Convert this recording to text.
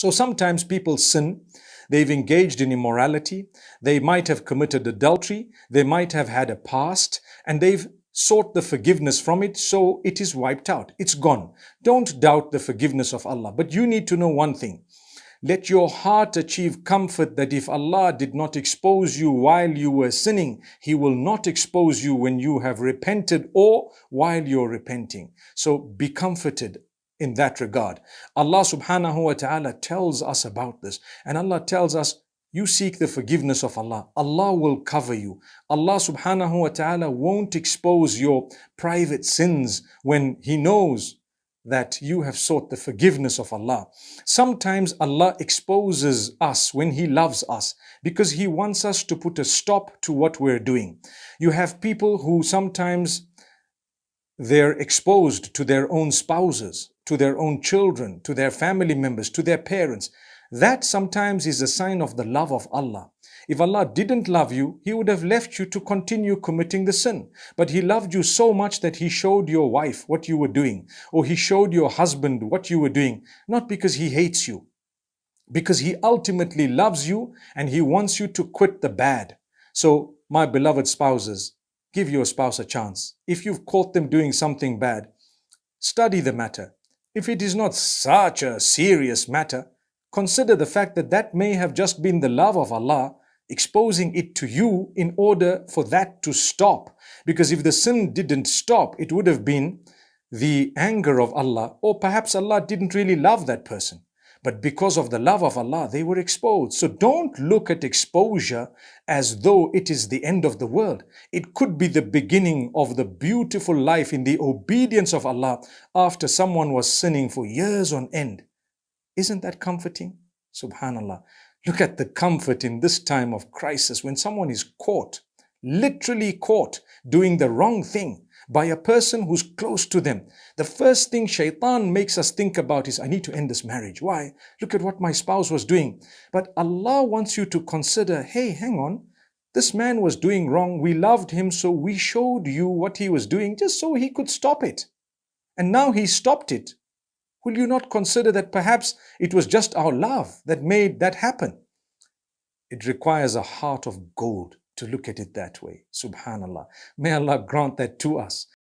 So sometimes people sin, they've engaged in immorality, they might have committed adultery, they might have had a past, and they've sought the forgiveness from it, so it is wiped out. It's gone. Don't doubt the forgiveness of Allah. But you need to know one thing. Let your heart achieve comfort that if Allah did not expose you while you were sinning, He will not expose you when you have repented or while you're repenting. So be comforted in that regard. Allah subhanahu wa ta'ala tells us about this, and Allah tells us, you seek the forgiveness of Allah. Allah will cover you. Allah subhanahu wa ta'ala won't expose your private sins when He knows that you have sought the forgiveness of Allah. Sometimes Allah exposes us when He loves us because He wants us to put a stop to what we're doing. You have people who sometimes they're exposed to their own spouses, to their own children, to their family members, to their parents. That sometimes is a sign of the love of Allah. If Allah didn't love you, He would have left you to continue committing the sin. But He loved you so much that He showed your wife what you were doing, or He showed your husband what you were doing, not because He hates you, because He ultimately loves you and He wants you to quit the bad. So, my beloved spouses, give your spouse a chance. If you've caught them doing something bad, study the matter. If it is not such a serious matter, consider the fact that that may have just been the love of Allah exposing it to you in order for that to stop. Because if the sin didn't stop, it would have been the anger of Allah, or perhaps Allah didn't really love that person. But because of the love of Allah, they were exposed. So don't look at exposure as though it is the end of the world. It could be the beginning of the beautiful life in the obedience of Allah after someone was sinning for years on end. Isn't that comforting? Subhanallah. Look at the comfort in this time of crisis when someone is caught, literally caught, doing the wrong thing by a person who's close to them. The first thing shaitan makes us think about is, I need to end this marriage. Why? Look at what my spouse was doing. But Allah wants you to consider, hey, hang on. This man was doing wrong. We loved him, so we showed you what he was doing just so he could stop it. And now he stopped it. Will you not consider that perhaps it was just our love that made that happen? It requires a heart of gold to look at it that way. Subhanallah. May Allah grant that to us.